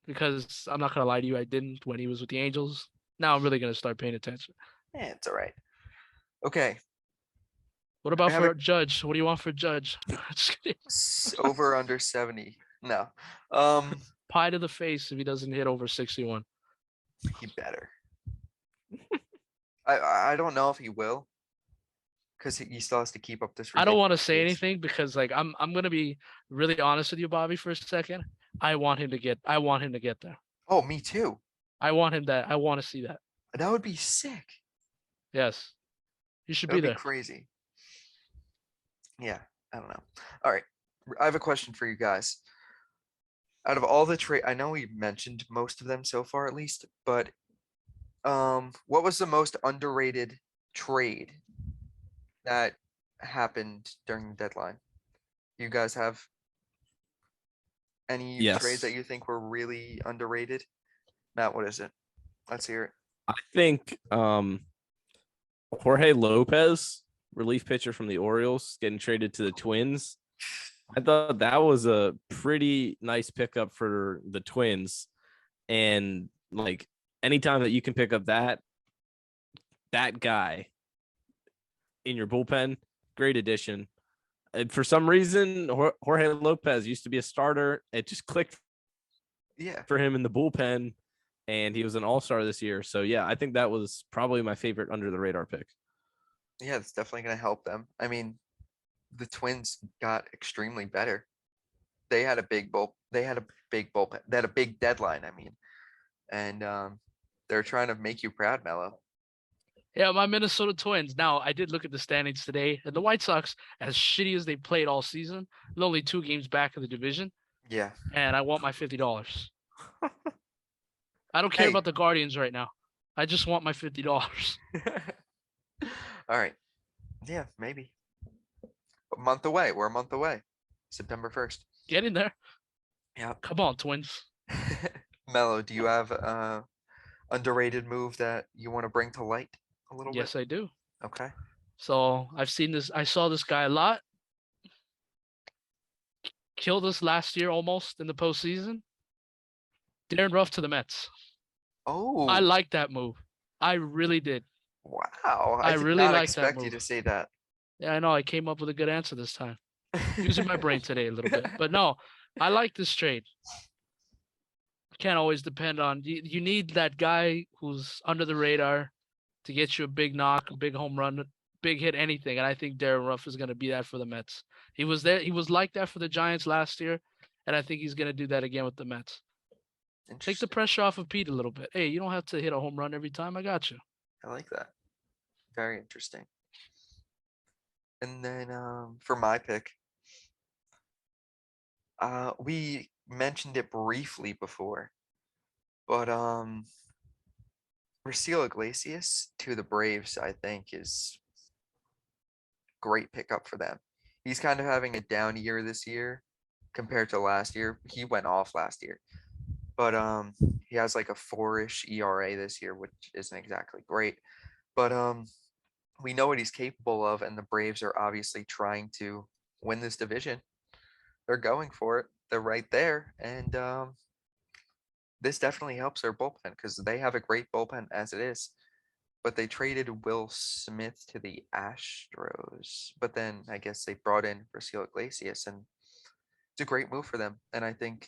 Because I'm not going to lie to you, I didn't when he was with the Angels. Now I'm really going to start paying attention. Yeah, it's all right. Okay. What about for Judge? What do you want for Judge? Over under 70. No. Pie to the face if he doesn't hit over 61. He better. I don't know if he will. Because he still has to keep up this. I don't want to say anything because I'm gonna be really honest with you, Bobby, for a second. I want him to get there. Oh, me too. I want to see that. That would be sick. Yes. You should That would be there. Crazy. Yeah, I don't know. All right. I have a question for you guys. Out of all the trade, I know we mentioned most of them so far at least, but what was the most underrated trade that happened during the deadline? You guys have any trades that you think were really underrated? Matt, what is it? Let's hear it. I think Jorge Lopez, relief pitcher from the Orioles, getting traded to the Twins. I thought that was a pretty nice pickup for the Twins. And like anytime that you can pick up that guy in your bullpen, great addition. And for some reason, Jorge Lopez used to be a starter. It just clicked for him in the bullpen, and he was an all-star this year. So, yeah, I think that was probably my favorite under-the-radar pick. Yeah, it's definitely going to help them. I mean, the Twins got extremely better. They had a big bullpen. They had a big deadline, I mean. And they're trying to make you proud, Melo. Yeah, my Minnesota Twins. Now, I did look at the standings today, and the White Sox, as shitty as they played all season, they're only 2 games back in the division. Yeah. and I want my $50. I don't care Hey. about the Guardians right now. I just want my $50. All right. Yeah, maybe. A month away. We're a month away. September 1st. Get in there. Yeah. Come on, Twins. Melo, do you have underrated move that you want to bring to light a little Yes, bit? I do. Okay. So I've seen this. I saw this guy a lot. Killed us last year almost in the postseason. Darren Ruff to the Mets. Oh, I like that move. I really did. wow. I I did really not like that expect you move. to say that. Yeah, I know. I came up with a good answer this time. Using my brain today a little bit. But no, I like this trade. Can't always depend on you need that guy who's under the radar to get you a big knock, a big home run, big hit, anything. And I think Darren Ruff is going to be that for the Mets. He was there. He was like that for the Giants last year, and I think he's going to do that again with the Mets. Take the Interesting. pressure off of Pete a little bit. Hey, you don't have to hit a home run every time. I got you. I like that. Very interesting. And then for my pick, we mentioned it briefly before, but Raciel Iglesias to the Braves, I think, is great pickup for them. He's kind of having a down year this year compared to last year. He went off last year, but he has like a 4-ish ERA this year, which isn't exactly great. But we know what he's capable of, and the Braves are obviously trying to win this division. They're going for it. They're right there, and this definitely helps their bullpen because they have a great bullpen as it is. But they traded Will Smith to the Astros, but then I guess they brought in Raciel Iglesias, and it's a great move for them. And I think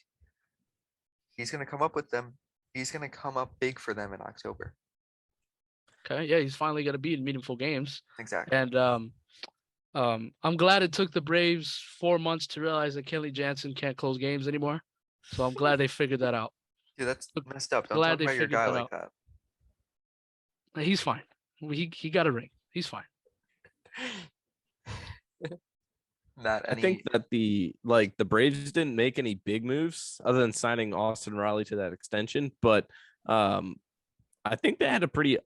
he's going to come up with them. He's going to come up big for them in October. Okay, yeah, he's finally going to be in meaningful games. Exactly. And I'm glad it took the Braves 4 months to realize that Kelly Jansen can't close games anymore. So I'm glad they figured that out. Dude, that's messed up. Don't Glad talk they about your figured guy that like out. that. He's fine. He got a ring. He's fine. Not I any. think that the Braves didn't make any big moves other than signing Austin Riley to that extension, but I think they had a pretty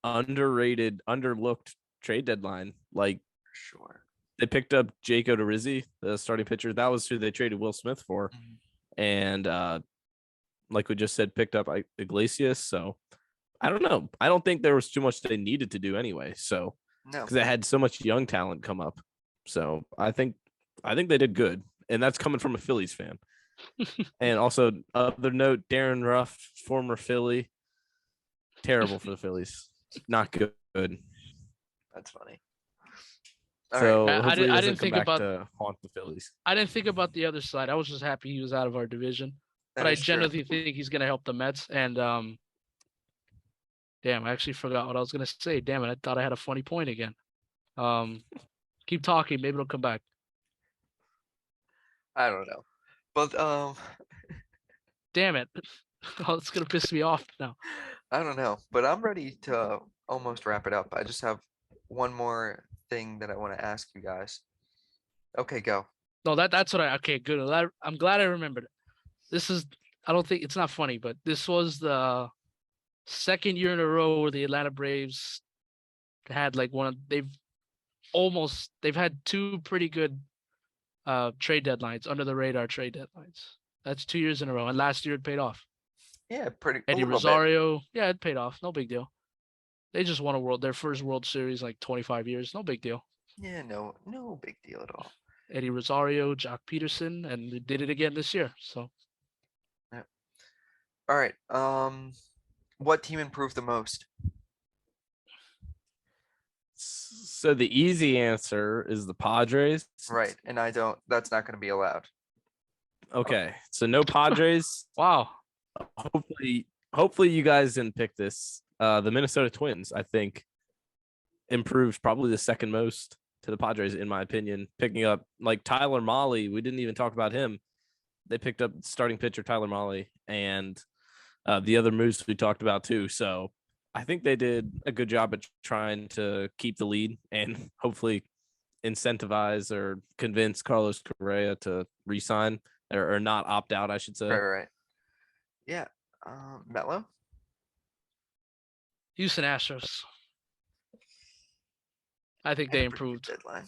underrated, underlooked trade deadline. Like, Sure. they picked up Jake Odorizzi, the starting pitcher. That was who they traded Will Smith for, Mhm. and like we just said, picked up Iglesias. So I don't know. I don't think there was too much they needed to do anyway. So No. because they had so much young talent come up. So I think they did good, and that's coming from a Phillies fan. And also, other note, Darren Ruff, former Philly, terrible for the Phillies. Not good. That's funny. All right. So I hopefully he didn't doesn't come think back about- to haunt the Phillies. I didn't think about the other side. I was just happy he was out of our division. That But I is true. genuinely think he's going to help the Mets. And damn, I actually forgot what I was going to say. Damn it, I thought I had a funny point again. Keep talking. Maybe it'll come back. I don't know. But Damn it. Oh, it's going to piss me off now. I don't know. But I'm ready to almost wrap it up. I just have one more thing that I want to ask you guys. Okay, go. No, that's what okay, good. I'm glad I remembered it. This is, I don't think, it's not funny, but this was the second year in a row where the Atlanta Braves had like they've had two pretty good trade deadlines, under the radar trade deadlines. That's 2 years in a row. And last year it paid off. Yeah, pretty. Eddie a little bit. Rosario, yeah, it paid off. No big deal. They just won their first World Series like 25 years. No big deal. Yeah, no big deal at all. Eddie Rosario, Jock Peterson, and they did it again this year. So All right. What team improved the most? So the easy answer is the Padres. Right, and that's not going to be allowed. Okay, so no Padres. wow. Hopefully you guys didn't pick this. The Minnesota Twins, I think, improved probably the second most to the Padres, in my opinion. Picking up like Tyler Mahle, we didn't even talk about him. They picked up starting pitcher Tyler Mahle, and the other moves we talked about too. So I think they did a good job at trying to keep the lead and hopefully incentivize or convince Carlos Correa to re-sign. or not opt out, I should say. Right. Yeah. Melo. Houston Astros. I think they improved. Deadline.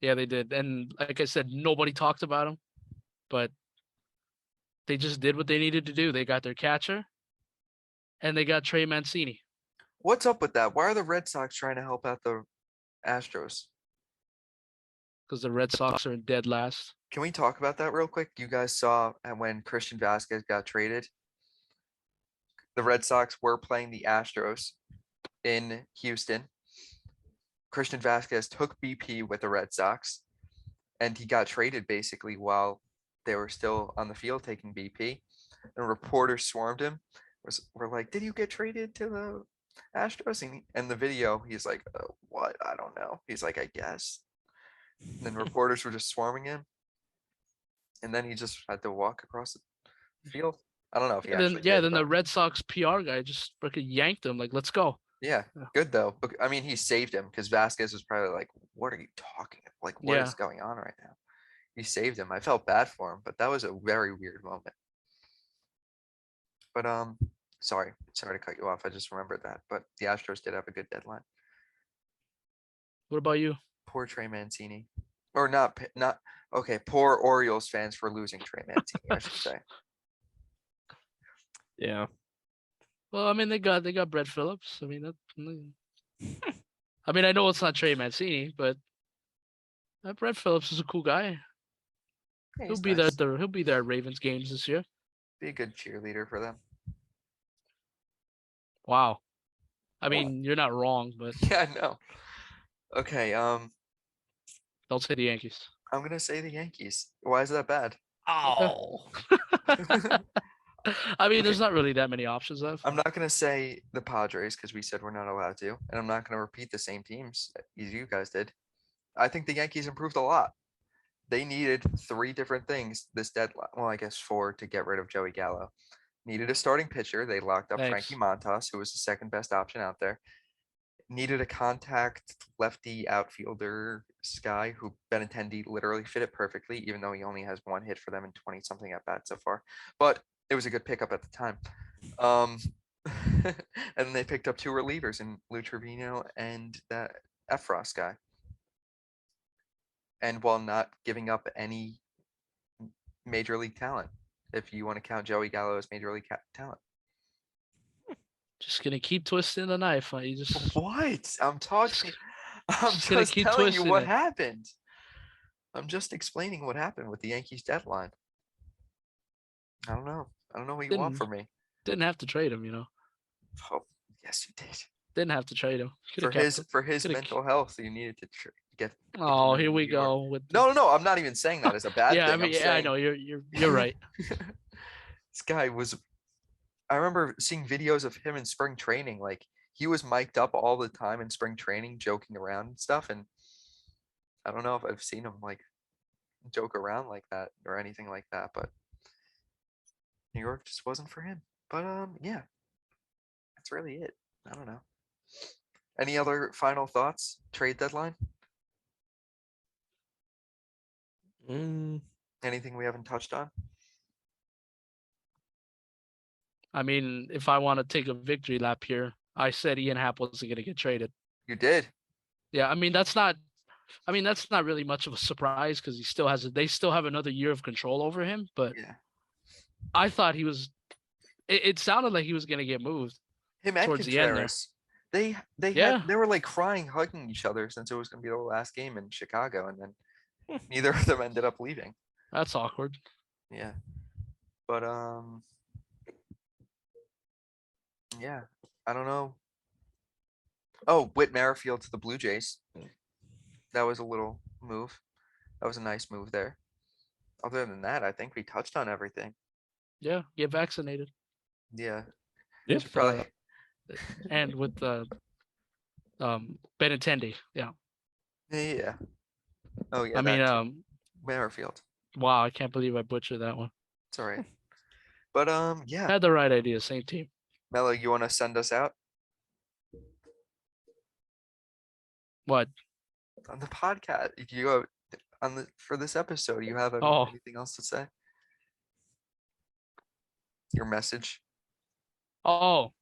Yeah, they did. And like I said, nobody talked about them, but they just did what they needed to do. They got their catcher, and they got Trey Mancini. What's up with that? Why are the Red Sox trying to help out the Astros? Because the Red Sox are in dead last. Can we talk about that real quick? You guys saw when Christian Vasquez got traded. The Red Sox were playing the Astros in Houston. Christian Vasquez took BP with the Red Sox, and he got traded basically while they were still on the field taking BP. And reporters swarmed him. Were like, "Did you get traded to the Astros?" And the video, he's like, "What? I don't know." He's like, "I guess." And then reporters were just swarming him, and then he just had to walk across the field. I don't know if he actually did. Then the Red Sox PR guy just freaking yanked him. Like, let's go. Yeah, good though. I mean, he saved him because Vasquez was probably like, "What are you talking about? Like, what is going on right now?" He saved him. I felt bad for him, but that was a very weird moment. But sorry to cut you off. I just remembered that. But the Astros did have a good deadline. What about you? Poor Trey Mancini, or not okay. Poor Orioles fans for losing Trey Mancini, I should say. Yeah. Well, I mean, they got Brett Phillips. I mean, I mean, I know it's not Trey Mancini, but Brett Phillips is a cool guy. Yeah, He'll be nice. there. He'll be there at Ravens games this year. Be a good cheerleader for them. Wow. I mean, you're not wrong, but Yeah, I know. Okay, don't say the Yankees. I'm gonna say the Yankees. Why is that bad? Oh. I mean, there's not really that many options left. I'm not gonna say the Padres because we said we're not allowed to, and I'm not gonna repeat the same teams as you guys did. I think the Yankees improved a lot. They needed 3 different things this deadline. Well, I guess 4 to get rid of Joey Gallo. Needed a starting pitcher. They locked up Thanks. Frankie Montas, who was the second best option out there. Needed a contact lefty outfielder guy who Benintendi literally fit it perfectly, even though he only has 1 hit for them in 20 something at bats so far. But it was a good pickup at the time. And then they picked up 2 relievers in Lou Trevino and that Efros guy. And while not giving up any major league talent, if you want to count Joey Gallo as major league talent. Just gonna keep twisting the knife. Huh? You just what? I'm talking. I'm just gonna just keep telling you twisting what it. happened. I'm just explaining what happened with the Yankees deadline. I don't know what you want from me. Didn't have to trade him, you know. Oh, yes, you did. Didn't have to trade him. For his mental health, you needed to get. Oh, here we go with No. I'm not even saying that as a bad yeah, thing. I mean, I'm saying, I know you're right. This guy was. I remember seeing videos of him in spring training. Like he was mic'd up all the time in spring training, joking around and stuff. And I don't know if I've seen him like joke around like that or anything like that. But New York just wasn't for him. But yeah, that's really it. I don't know. Any other final thoughts? Trade deadline? Anything we haven't touched on? I mean, if I want to take a victory lap here, I said Ian Happ wasn't going to get traded. You did. Yeah, I mean that's not really much of a surprise because they still have another year of control over him. But yeah. I thought he was. It sounded like he was going to get moved. Him and towards the end there. They were like crying, hugging each other since it was going to be the last game in Chicago, and then neither of them ended up leaving. That's awkward. Yeah, but yeah, I don't know. Oh, Whit Merrifield to the Blue Jays. That was a little move. That was a nice move there. Other than that, I think we touched on everything. Yeah, get vaccinated. Yeah. Yeah, Probably. And with Benintendi. Yeah. Yeah. Oh yeah. I mean, Merrifield. wow, I can't believe I butchered that one. It's all right. But yeah. Had the right idea, same team. Melo, you want to send us out? What? On the podcast. If you go for this episode, you have anything else to say? your message. Oh,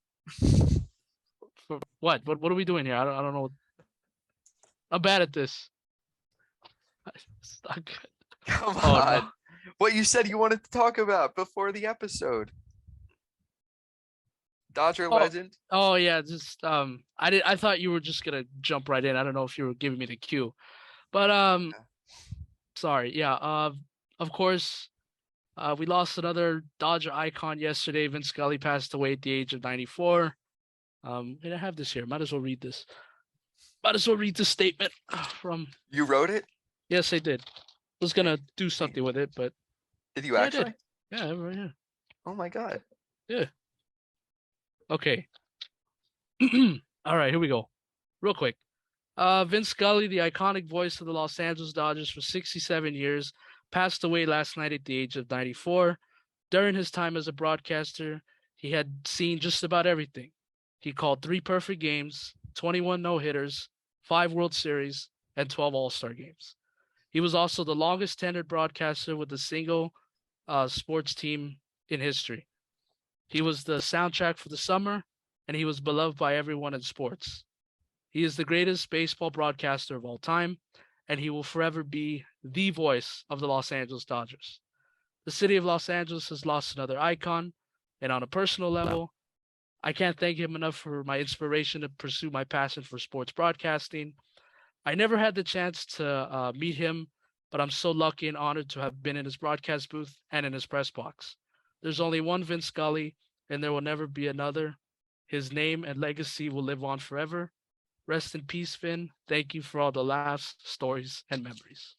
for what? What are we doing here? I don't know. I'm bad at this. It's not good. Come Oh on. no. What you said you wanted to talk about before the episode. Dodger Oh. legend. Oh yeah, just I thought you were just gonna jump right in. I don't know if you were giving me the cue. But sorry. Yeah, of course, we lost another Dodger icon yesterday. Vin Scully passed away at the age of 94. And I have this here. Might as well read this. Might as well read the statement from. You wrote it? Yes, I did. Was gonna do something with it, but Did you yeah, actually? I did. Yeah, right here. Oh my god. Yeah. Okay. All right, here we go. Real quick. Vin Scully, the iconic voice of the Los Angeles Dodgers for 67 years, passed away last night at the age of 94. During his time as a broadcaster, he had seen just about everything. He called 3 perfect games, 21 no-hitters, 5 World Series, and 12 All-Star games. He was also the longest tenured broadcaster with a single sports team in history. He was the soundtrack for the summer, and he was beloved by everyone in sports. He is the greatest baseball broadcaster of all time, and he will forever be the voice of the Los Angeles Dodgers. The city of Los Angeles has lost another icon, and on a personal level, I can't thank him enough for my inspiration to pursue my passion for sports broadcasting. I never had the chance to meet him, but I'm so lucky and honored to have been in his broadcast booth and in his press box. There's only one Vin Scully, and there will never be another. His name and legacy will live on forever. Rest in peace, Vin. Thank you for all the laughs, stories, and memories.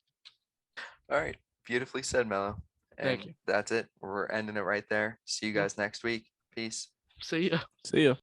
All right. Beautifully said, Melo. Thank And you. that's it. We're ending it right there. See you Yeah. guys next week. Peace. See ya. See ya.